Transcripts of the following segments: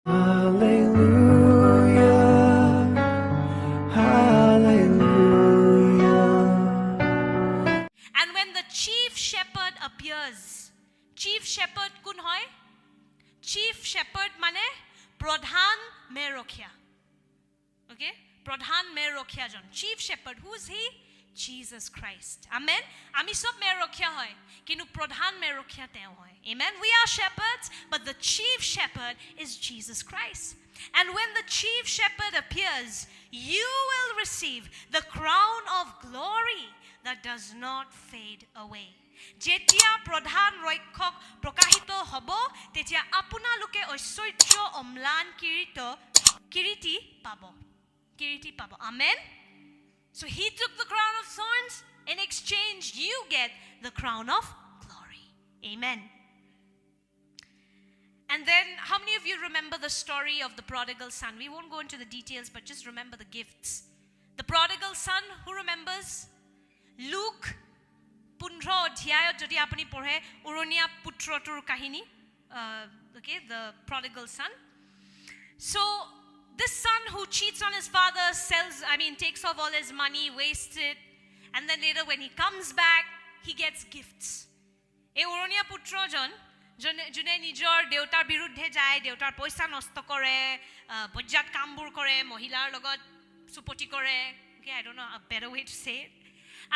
Hallelujah, hallelujah. And when the chief shepherd appears, chief shepherd কোন হয়? Chief shepherd মানে প্রধান মেৰখীয়া. Okay? প্ৰধান মেৰখীয়াজন. Chief shepherd, who is he? Jesus Christ. Amen. আমি সব মেৰখীয়া হয়, কিন্তু প্ৰধান মেৰখীয়া তেওঁ হয়. Amen. We are shepherds, but the chief shepherd is Jesus Christ. And when the chief shepherd appears, you will receive the crown of glory that does not fade away. যেতিয়া প্ৰধান ৰক্ষক প্ৰকাশিত হ'ব, তেতিয়া আপোনালোকে ঐশ্বৰ্য অম্লান কিৰীটি পাব. কিৰীটি পাব. Amen. So he took the crown of thorns. In exchange, you get the crown of glory. Amen. And then, how many of you remember the story of the prodigal son? We won't go into the details, but just remember the gifts. The prodigal son, who remembers? Luke 15 অধ্যায়ত যদি আপুনি পঢ়ে উৰণীয়া পুত্ৰটোৰ কাহিনী, okay, the prodigal son. So this son who cheats on his father, takes off all his money, wastes it, and then later when he comes back, he gets gifts. এই উৰণীয়া পুত্ৰজন যোনে নিজৰ দেউতাৰ বিৰুদ্ধে যায়, দেউতাৰ পইচা নষ্ট কৰে, বজ্জাত কামবোৰ কৰে, মহিলাৰ লগত সুপতি কৰে. Okay, I don't know a better way to say it.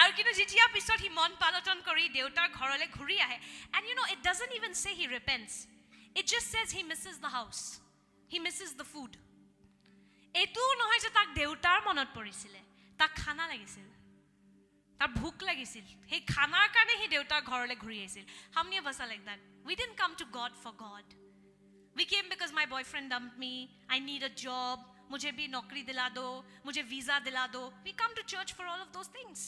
আৰু কিন্তু যেতিয়া পিছত সি মন পালটন কৰি দেউতাৰ ঘৰলৈ ঘূৰি আহে, and it doesn't even say he repents. It just says he misses the house. He misses the food. এটো নহয় যে তাক দেউতাৰ মনত পৰিছিলে, তাক খানা লাগিছিল, তাৰ ভোক লাগিছিল, সেই খানাৰ কাৰণে সি দেউতাৰ ঘৰলৈ ঘূৰি আহিছিল. How many of us are like that? We didn't come to God for God. We came because my boyfriend dumped me, I need a job, मुझे भी नौकरी दिला दो, मुझे वीजा दिला दो. We come to church for all of those things,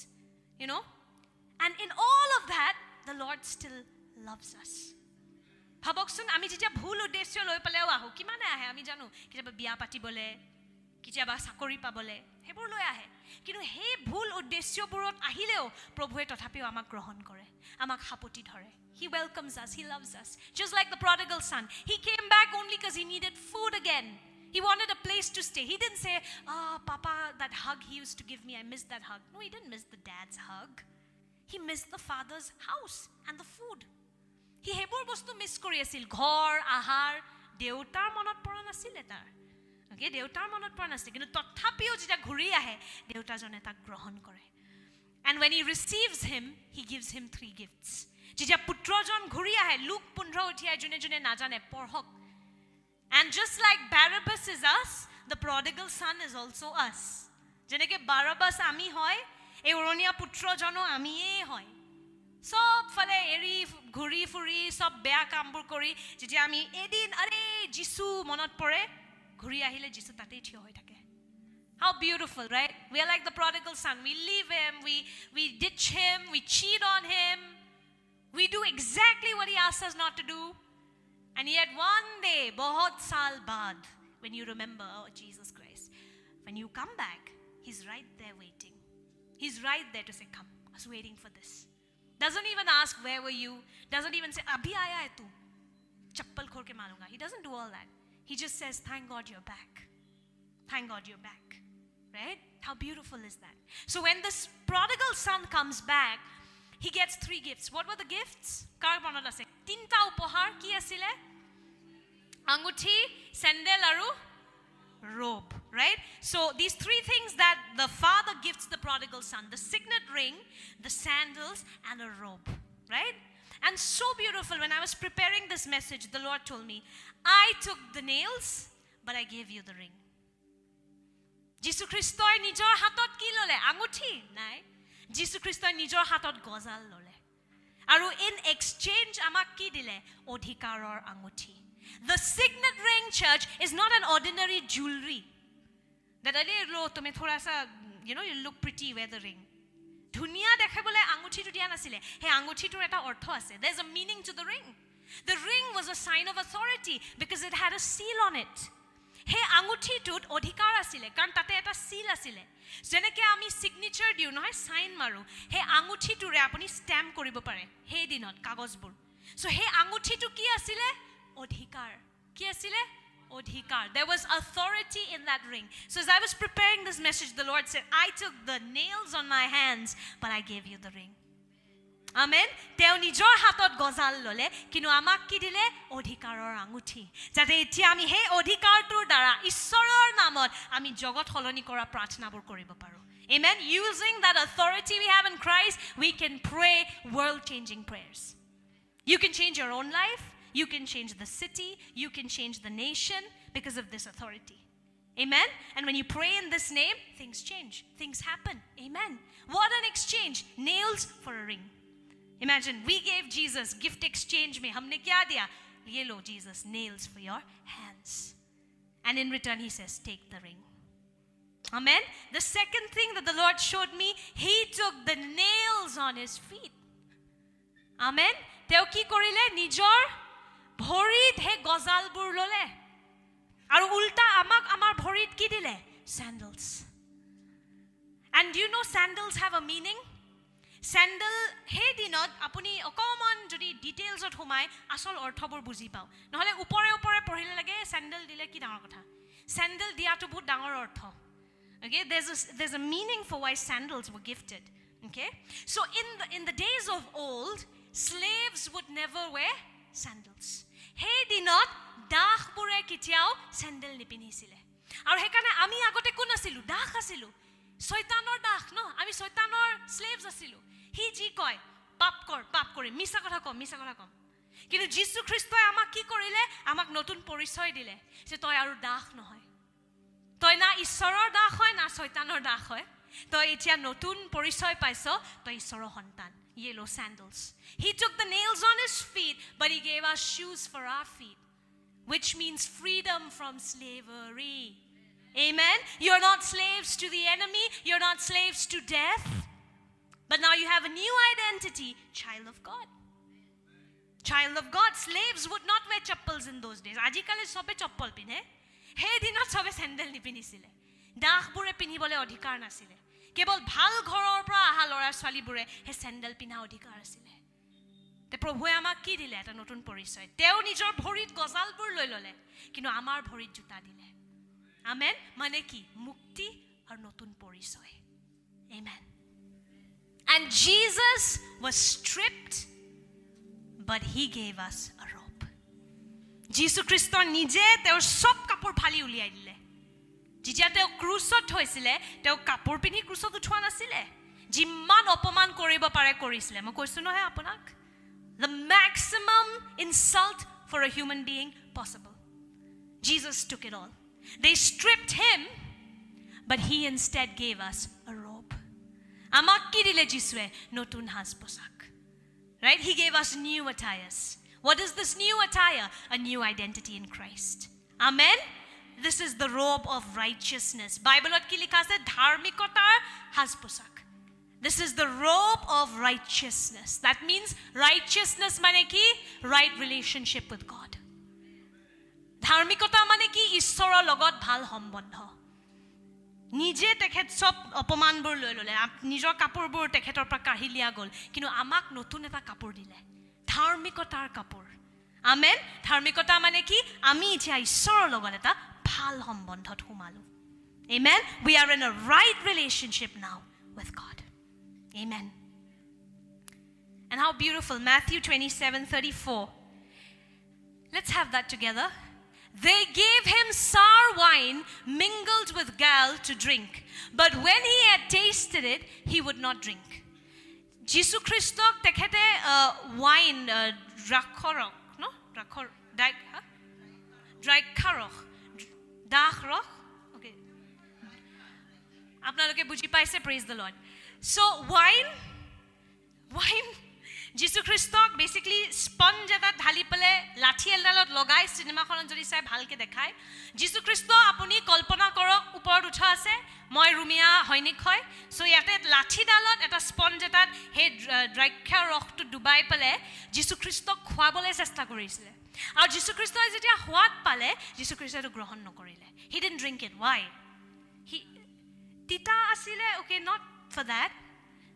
and in all of that the Lord still loves us. ভাবকচোন, আমি যেতিয়া ভুল উদ্দেশ্য লৈ পেলাইও আহোঁ, কিমানে আহে আমি জানো, কেতিয়াবা বিয়া পাতিবলৈ, কেতিয়াবা চাকৰি পাবলৈ, সেইবোৰ লৈ আহে. কিন্তু সেই ভুল উদ্দেশ্যবোৰত আহিলেও প্ৰভুৱে তথাপিও আমাক গ্ৰহণ কৰে, আমাক সাপতি ধৰে. He welcomes us, he loves us. Just like the prodigal son, he came back only because he needed food again. He wanted a place to stay. He didn't say, Papa, that hug he used to give me, I missed that hug. No, he didn't miss the dad's hug. He missed the father's house and the food. He হেবোৰ বস্তু miss কৰি আছিল, ঘৰ, আহাৰ, দেউতাৰ মনত পৰা নাছিলে তাৰ. Okay, দেউতাৰ মনত পৰা নাছিলে, কিন্তু তথাপিও যেতিয়া ঘূৰি আহে, দেউতাজনে তাক গ্ৰহণ কৰে. And when he receives him, he gives him 3 gifts. যেতিয়া পুত্ৰজন ঘূৰি আহে, লুক 15 অধ্যায় যোনে নাজানে পঢ়ক. And just like Barabbas is us, the prodigal son is also us. যেনেকে Barabbas আমি হয়, এই উৰণীয়া পুত্ৰজনো আমিয়ে হয়. সব ফালে এৰি ঘূৰি ফুৰি সব বেয়া কামবোৰ কৰি যেতিয়া আমি এদিন আৰে যিছু মনত পৰে, ঘূৰি আহিলে যিছু তাতেই থিয় হৈ থাকে. How beautiful, right? We are like the prodigal son. We leave him, we ditch him, we cheat on him, we do exactly what he asks us not to do. And yet one day, bahut saal baad, when you remember, Jesus Christ, when you come back, he's right there waiting. He's right there to say, come, I was waiting for this. Doesn't even ask, where were you? Doesn't even say, abhi aaya hai tu, chappal khol ke marunga. He doesn't do all that. He just says, thank God you're back. Thank God you're back. Right? How beautiful is that? So when this prodigal son comes back, he gets 3 gifts. What were the gifts? Kar monot ase? 3ta upohar ki asile? Anguthi, sandal aru robe, right? So these 3 things that the father gifts the prodigal son: the signet ring, the sandals, and a robe, right? And so beautiful. When I was preparing this message, the Lord told me, I took the nails, but I gave you the ring. যিশু খ্ৰীষ্টই নিজৰ হাতত কি ললে? আঙুঠি নাই, যিশু খ্ৰীষ্টই নিজৰ হাতত গজাল ললে, আৰু in exchange আমাক কি দিলে? অধিকাৰৰ আঙুঠি. The signet ring, church, is not an ordinary jewelry that lo tome thoda sa you look pretty, wear the ring. ধুনিয়া দেখাবলে আঙুঠিটো দিয়া নাছিলে. হে আঙুঠিটোৰ এটা অৰ্থ আছে. There's a meaning to the ring. The ring was a sign of authority because it had a seal on it. হে আঙুঠিটোত অধিকাৰ আছিলে, কাৰণ তাতে এটা seal আছিলে. যেনেকে আমি সিগনেচাৰ দিও নহয়, সাইন মাৰো, হে আঙুঠিটোৰে আপুনি ষ্টাম্প কৰিব পাৰে হে দিনত কাগজবোৰ. সো হে আঙুঠিটো কি আছিলে? অধিকাৰ. কি আছিলে? Odhikar. There was authority in that ring. So as I was preparing this message, the Lord said, I took the nails on my hands, but I gave you the ring. Amen. Teo nijor hatot gozal lole, kinu amak ki dile odhikaror anguthi. Jate etia ami he odhikartur dara Ishoror namot ami jogot holoni kora prathnabor koribo paru. Amen. Using that authority we have in Christ, we can pray world-changing prayers. You can change your own life. You can change the city. You can change the nation because of this authority. Amen. And when you pray in this name, things change. Things happen. Amen. What an exchange. Nails for a ring. Imagine we gave Jesus gift exchange mein humne kya diya? Ye lo Jesus, nails for your hands. And in return he says, take the ring. Amen. The second thing that the Lord showed me, he took the nails on his feet. Amen. Teo ki korile nijor bhorit he gozal bur lole. Aru ulta amak amar bhorit ki dile? Sandals. And do you know sandals have a meaning? Sandal he dinot apuni okomon jodi details ot humai asol orthobor buji pao. Nohole upore pohile lage sandal dile ki dangor kotha. Sandal dia to bahut dangor ortho. Okay, there's a meaning for why sandals were gifted. Okay, so in the days of old, slaves would never wear sandals. Hey dinot dakh pure kitiao sandal nipinisile. Aru hekane ami agote kun asilu dakh asilu. Soitanor dakh no, ami soitanor slaves asilu. He ji koy pap kore misa kotha kom. Kintu Jisu Christoi amak ki korile? Amak notun porichoy dile. Je toy aru dakh nohoy. Toy na Ishoror dakh hoy na soitanor dakh hoy. Toy etia notun porichoy paiso, toy Ishoror hontan. Yellow sandals. He took the nails on his feet, but he gave us shoes for our feet, which means freedom from slavery. Amen. You're not slaves to the enemy. You're not slaves to death. But now you have a new identity, child of God. Child of God. Slaves would not wear chappals in those days. Ajikale sobe chappal pine. He dinot sobe sandal nipinisile. Dakh bure pinibole odhikar nasile. Kebol bhal ghoror pra aha lora swali bure he sandal pina odhikar asile. Te prabhue amak ki dile eta notun porichoy. Teo nijor bhorit gozal bur loi lole. Kinu amar bhorit juta dile. Amen. Mane ki mukti ar notun porichoy. Amen. And Jesus was stripped, but he gave us a robe. Jisu Christo nije teor sob kapor phali uliai dile. Jijia teo krusot hoisile, teo kapor pini krusot uthwa nasile. Jimman opoman koribo pare korisile. Moi koisu nohe aponak. The maximum insult for a human being possible. Jesus took it all. They stripped him, but he instead gave us a robe. Amak ki dile Jisue notun has posak. Right? He gave us new attires. What is this new attire? A new identity in Christ. Amen. This is the robe of righteousness. Bible ot ki likha ase dharmikotar has posak. This is the robe of righteousness. That means righteousness mane ki right relationship with God. Dharmikota mane ki Ishoror logot bhal sombandho. Nije tekhet sob opoman bur loi lole. Nijor kapur bur tekhetor pra kahi liya gol. Kinu amak notun eta kapur dile. Dharmikotar kapur. Amen. Dharmikota mane ki ami etia Ishoror logot eta bhal sombandhot humalu. Amen. We are in a right relationship now with God. Amen. And how beautiful. Matthew 27:34. Let's have that together. They gave him sour wine mingled with gall to drink. But when he had tasted it, he would not drink. Jisu Christok tekhete wine rakhorok, no? Rakhor Draikharok. Dachrok. Okay. Apnaloke buji paise, praise the Lord. So wine Jisu Christok basically sponge eta dhali pele lathi eldalot logai cinema khonot jodi sai bhalke dekhai. Jisu Christo apuni kalpana korok upor utha ase moi rumia hoinik hoy. So yate lathi dalot eta sponge eta he draikha rokh to dubai pele Jisu Christok khwabole chesta korisile. Aru Jisu Christo jetia hwat pale Jisu Christo to grohon nokorile. He didn't drink it. Why? He tita asile, okay, not for that.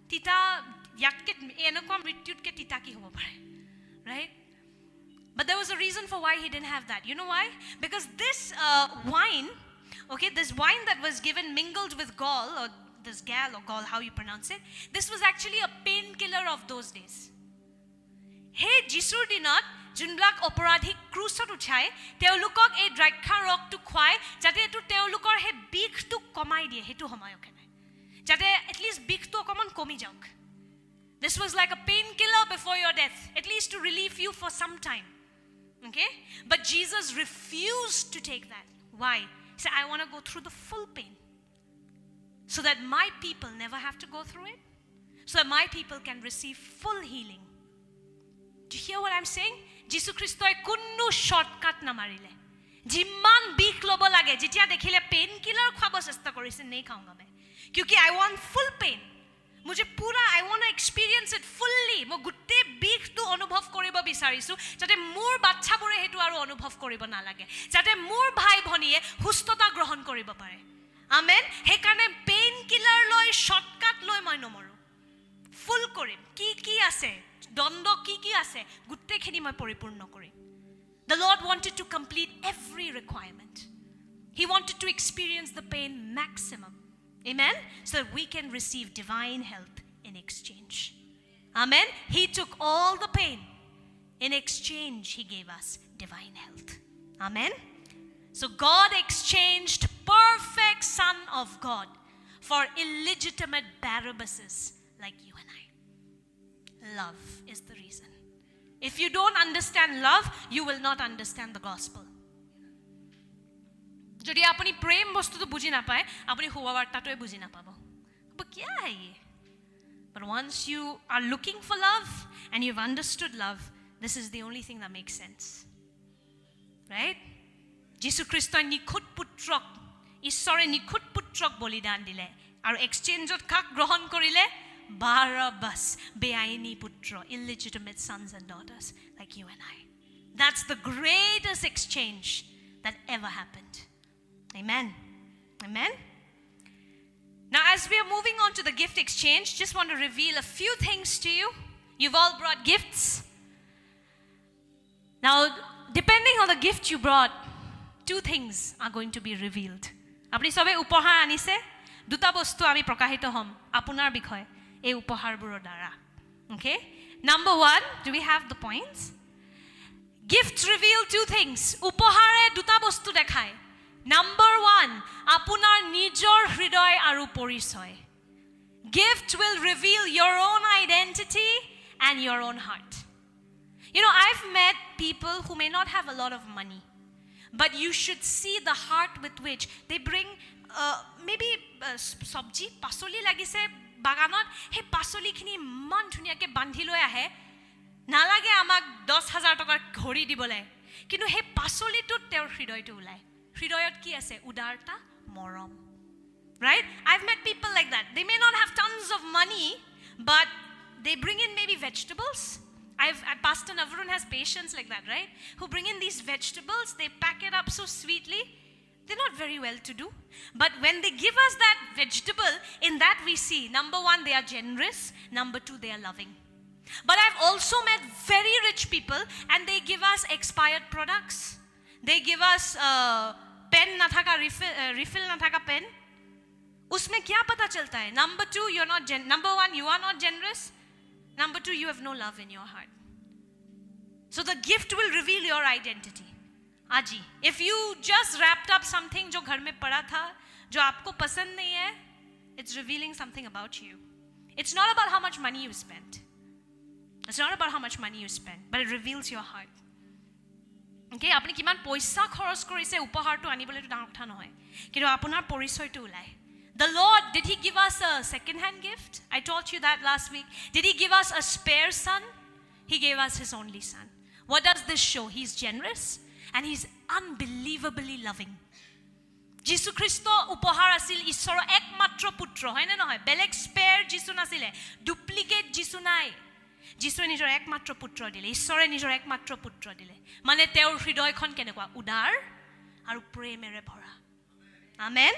Tita yakket enokwa mrityut ke tita ki hobo pare, right? But there was a reason for why he didn't have that. You know why? Because this wine, okay, this wine that was given mingled with gall, or this gal or gall, how you pronounce it, this was actually a painkiller of those days. Hey, Jisur dinat, junblak operadhik krusot uchai, teolukok ei draikha rok tu khwai, jate etu teolukor he bikh tu komai diye, hetu homayok hene. Jate at least bikh tu okomon komi jauk. This was like a painkiller before your death, at least to relieve you for some time. Okay? But Jesus refused to take that. Why? He said, I want to go through the full pain, so that my people never have to go through it, so that my people can receive full healing. Do you hear what I'm saying? Jesus Christoi kunnu shortcut namarile. Jimman bikh lobo lage, jitia dekhile painkiller khwabo chesta korise nei khaunga me. Kyunki I want full pain. मुझे पूरा I want to experience it fully. মই গুটে বিখটো অনুভৱ কৰিব বিচাৰিছো যাতে মোৰ বাচ্চাবোৰে হেতু আৰু অনুভৱ কৰিব না লাগে, যাতে মোৰ ভাই ভনীয়ে সুস্থতা গ্ৰহণ কৰিব পাৰে। আমেন। হেকাৰণে পেইন কিলাৰ লৈ শৰ্টকাট লৈ মই নমৰো, ফুল কৰিম। কি আছে দণ্ড কি আছে গুটেখিনি মই পৰিপূৰ্ণ কৰিম। The Lord wanted to complete every requirement. He wanted to experience the pain maximum. Amen? So that we can receive divine health in exchange. Amen? He took all the pain. In exchange, he gave us divine health. Amen? So God exchanged perfect Son of God for illegitimate Barabbases like you and I. Love is the reason. If you don't understand love, you will not understand the gospel. যদি আপুনি প্ৰেম বস্তুটো বুজি নাপায়, আপুনি সুবাৰ্তাটোৱে বুজি নাপাব। but क्या है ये? But once you are looking for love and you've understood love, this is the only thing that makes sense. Right? যীশু খ্ৰীষ্টই নিখুঁত পুত্ৰক, ঈশ্বৰে নিখুঁত পুত্ৰক বলিদান দিলে আৰু এক্সচেঞ্জত কাক গ্ৰহণ কৰিলে? Barabbas, বেআইনী পুত্ৰ, illegitimate sons and daughters like you and I. That's the greatest exchange that ever happened. Amen. Amen. Now, as we are moving on to the gift exchange, just want to reveal a few things to you. You've all brought gifts. Now, depending on the gift you brought, two things are going to be revealed. Apni sobe upohar anise, duta bostu ami prokahito hom apunar bikhoy ei upoharburon dara. Okay? Number 1, do we have the points? Gifts reveal two things. Upohare duta bostu dekhai. Number 1, apunar nijor hridoy aru porichoy. Gift will reveal your own identity and your own heart. You know, I've met people who may not have a lot of money, but you should see the heart with which they bring maybe sabji, pasoli lagise baganot, he pasoli khini man dhuniyake bandhi loi ahe, nalage amak 10,000 tokar ghori dibole, kintu he pasoli tu teur hridoy tu ulai. হৃদয়ত কি আছে? উদাৰতা, মৰম. Right? I've met people like that. They may not have tons of money, but they bring in maybe vegetables. Pastor Navarun has patients like that, right? Who bring in these vegetables, they pack it up so sweetly. They're not very well to do. But when they give us that vegetable, in that we see, number 1, they are generous. Number 2, they are loving. But I've also met very rich people and they give us expired products. They give us pen na thaka refill na thaka pen. Usme kya pata chalta hai? Number 2, you're not number 1, you are not generous. Number 2, you have no love in your heart. So the gift will reveal your identity. Aji, if you just wrapped up something jo ghar mein pada tha, jo aapko pasand nahi hai, it's revealing something about you. It's not about how much money you spent. It's not about how much money you spent, but it reveals your heart. Okay, apni kiman poisa kharos korise upahartu anibole tu dangor kotha nohoy, kintu apunar porichoytu ulai. The Lord, did he give us a second-hand gift? I taught you that last week. Did he give us a spare son? He gave us his only son. What does this show? He's generous and he's unbelievably loving. Jisu Christo upohar asil ishoro ekmatro putro, hoy na nohoy? Beleg spare Jisu nasile, duplicate Jisu nai. Jisue nijor ekmatro putro dile, ishore nijor ekmatro putro dile. Mane teur hridoykhon kenekwa udar aru premere bhora. Amen.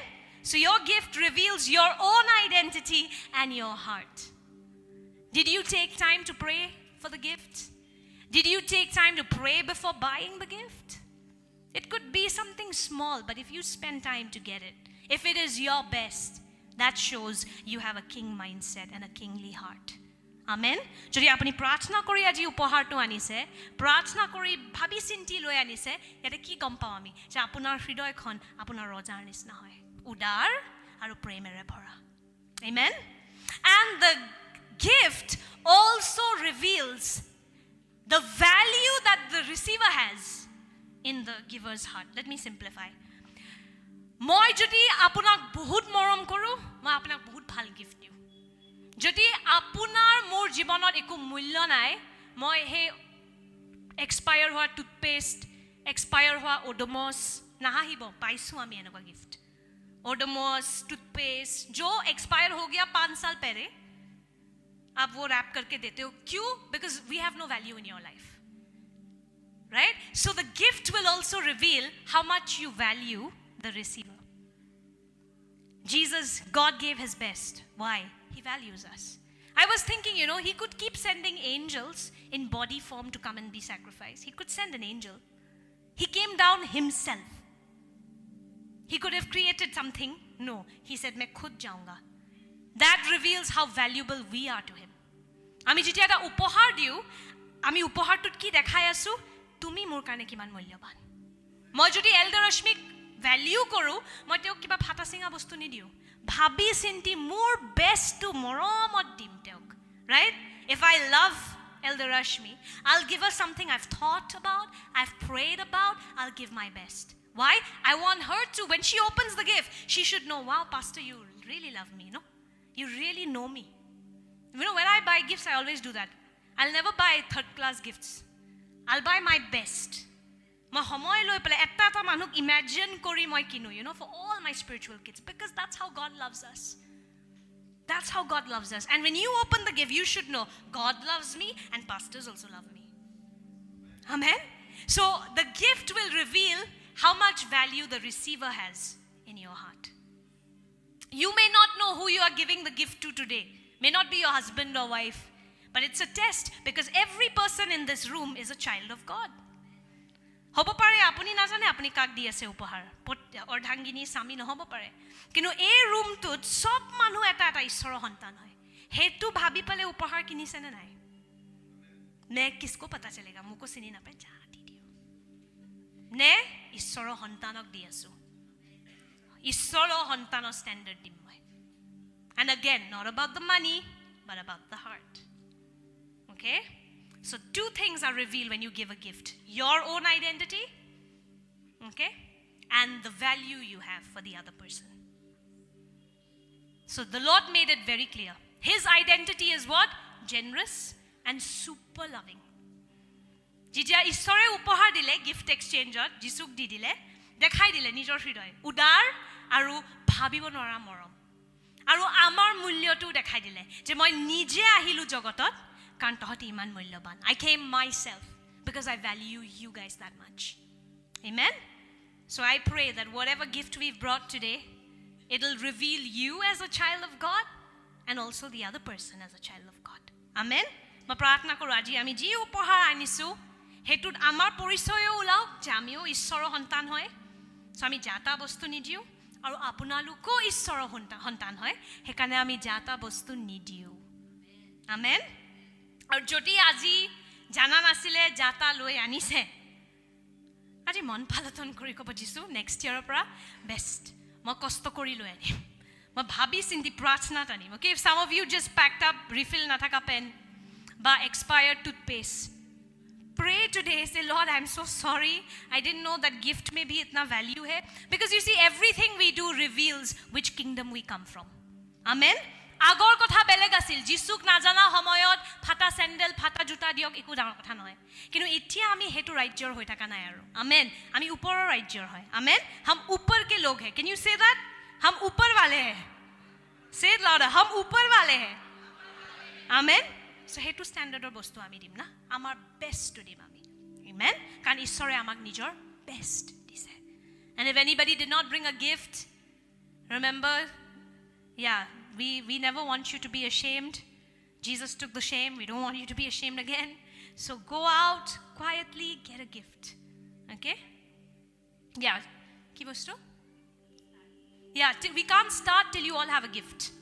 So your gift reveals your own identity and your heart. Did you take time to pray for the gift? Did you take time to pray before buying the gift? It could be something small, but if you spend time to get it, if it is your best, that shows you have a king mindset and a kingly heart. Amen. যদি আপুনি প্ৰাৰ্থনা কৰি আজি উপহাৰটো আনিছে, প্ৰাৰ্থনা কৰি ভাবি চিন্তি লৈ আনিছে, ইয়াতে কি গম পাওঁ আমি যে আপোনাৰ হৃদয়খন আপোনাৰ ৰজাৰ নিচিনা হয়, উদাৰ আৰু প্ৰেমেৰে ভৰা. Amen. And the gift also reveals the value that the receiver has in the giver's heart. Let me simplify. মই যদি আপোনাক বহুত মৰম কৰোঁ, মই আপোনাক বহুত ভাল গিফ্ট দিওঁ. যদি আপোনাৰ মোৰ জীৱনত একো মূল্য নাই, মই সেই এক্সপায়াৰ হোৱা টুথপেষ্ট, এক্সপায়াৰ হোৱা ওডোমছ, নাহাহিব, পাইছোঁ আমি এনেকুৱা গিফ্ট. ओडोमॉस टूथपेस्ट जो एक्सपायर हो गया 5 साल पहले, आप वो रैप करके देते हो. क्यों? Because we have no value in your life, right? So the gift will also reveal how much you value the receiver. Jesus, God gave his best. Why? He values us. I was thinking, he could keep sending angels in body form to come and be sacrificed. He could send an angel. He came down himself. He could have created something. No, he said, मैं खुद जाऊंगा. That reveals how valuable we are to him. আমি যেতিয়া এটা উপহাৰ দিওঁ, আমি উপহাৰটোত কি দেখাই আছো? তুমি মোৰ কাৰণে কিমান মূল্যৱান. মই যদি এল্ডাৰ ৰশ্মিক ভ্যালিউ কৰোঁ, মই তেওঁক কিবা ফাটা চিঙা বস্তু নিদিওঁ, ভাবি চিন্তি মোৰ বেষ্টটো মৰমত দিম তেওঁক, right? If I love Elder Rashmi, I'll give her something I've thought about, I've prayed about, I'll give my best. Why? I want her to, when she opens the gift, she should know, wow, Pastor, you really love me, you really know me. When I buy gifts, I always do that. I'll never buy third class gifts. I'll buy my best. মই সময় লৈ পেলাই এটা এটা মানুহক imagine কৰি মই কিনো, for all my spiritual kids, because that's how God loves us. That's how God loves us. And when you open the gift, you should know God loves me and pastors also love me. Amen. So the gift will reveal how much value the receiver has in your heart. You may not know who you are giving the gift to today. May not be your husband or wife, but it's a test, because every person in this room is a child of God. হ'ব পাৰে আপুনি নাজানে আপুনি কাক দি আছে উপহাৰ, অৰ্ধাংগিনী স্বামী নহ'ব পাৰে, কিন্তু এই ৰুমটোত সব মানুহ এটা এটা ঈশ্বৰৰ সন্তান হয়. সেইটো ভাবি পেলাই উপহাৰ কিনিছেনে নাই? নে কিসকো পতা চলেগা, মোকো চিনি নাপায়, যা দি দিওঁ, নে ঈশ্বৰৰ সন্তানক দি আছো, ঈশ্বৰৰ সন্তানৰ ষ্টেণ্ডাৰ্ড দিম মই. And again, not about the money, but about the heart. Okay? So 2 things are revealed when you give a gift. Your own identity, okay? And the value you have for the other person. So the Lord made it very clear. His identity is what? Generous and super loving. যেতিয়া ঈশ্বৰে উপহাৰ দিলে gift এক্সচেঞ্জত, যিচুক দি দিলে, দেখাই দিলে নিজৰ হৃদয়, উদাৰ আৰু ভাবিব নোৱাৰা মৰম, আৰু আমাৰ মূল্যটো দেখাই দিলে যে মই নিজে আহিলোঁ জগতত কাৰণ তহঁতি ইমান মূল্যৱান. I came myself because I value you guys that much. Amen. So I pray that whatever gift we've brought today, it'll reveal you as a child of God and also the other person as a child of God. Amen. মই প্ৰাৰ্থনা কৰোঁ আজি আমি যি উপহাৰ আনিছোঁ হেতুত আমাৰ পৰিচয়ও ওলাওক যে আমিও ঈশ্বৰৰ সন্তান হয়. সো আমি যাতা বস্তু নিদিওঁ, আৰু আপোনালোকো ঈশ্বৰৰ সন্তান হয়, সেইকাৰণে আমি যাতা বস্তু নিদিওঁ. আমেন. আৰু যদি আজি জানা নাছিলে যাতা লৈ আনিছে, আজি মন পালন কৰি ক'ব দিছোঁ নেক্সট ইয়াৰৰ পৰা বেষ্ট মই কষ্ট কৰি লৈ আনিম, মই ভাবি চিন্তি প্ৰাৰ্থনাত আনিম. Okay, if some of you just packed up refill নাথাকা পেন বা expired toothpaste, pray today, say, Lord, I'm so sorry, I didn't know that gift may be itna value hai. Because you see, everything we do reveals which kingdom we come from. Amen. আগৰ কথা বেলেগ আছিল, যিচুক নাজানা সময়ত ফাটা sandal ফাটা জোতা দিয়ক একো ডাঙৰ কথা নহয়, কিন্তু এতিয়া আমি হেতু ৰাজ্যৰ হৈ থকা নাই আৰু. আমেন. আমি ওপৰৰ ৰাজ্যৰ হয়. আমেন. हम ऊपर के लोग हैं. Can you say that? हम ऊपर वाले हैं. Say it louder. हम ऊपर वाले हैं. Amen. So হেতু ষ্টেণ্ডাৰ্ডৰ বস্তু আমি দিম না, আমাৰ বেষ্টটো দিম আমি. Amen. কাৰণ ঈশ্বৰে আমাক নিজৰ বেষ্ট দিছে. And if anybody did not bring a gift, remember, we never want you to be ashamed. Jesus took the shame. We don't want you to be ashamed again. So go out quietly, get a gift. Okay? Yeah. Ki bostu? Yeah, we can't start till you all have a gift.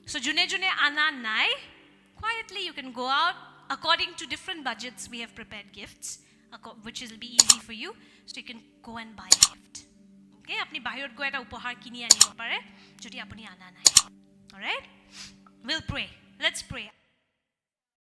So june ana nai, quietly you can go out. According to different budgets, we have prepared gifts, which will be easy for you. So you can go and buy a gift. Okay? Apni bahirot go eta upohar kini anibo pare, jodi apuni ana nai. All right? We'll pray. Let's pray.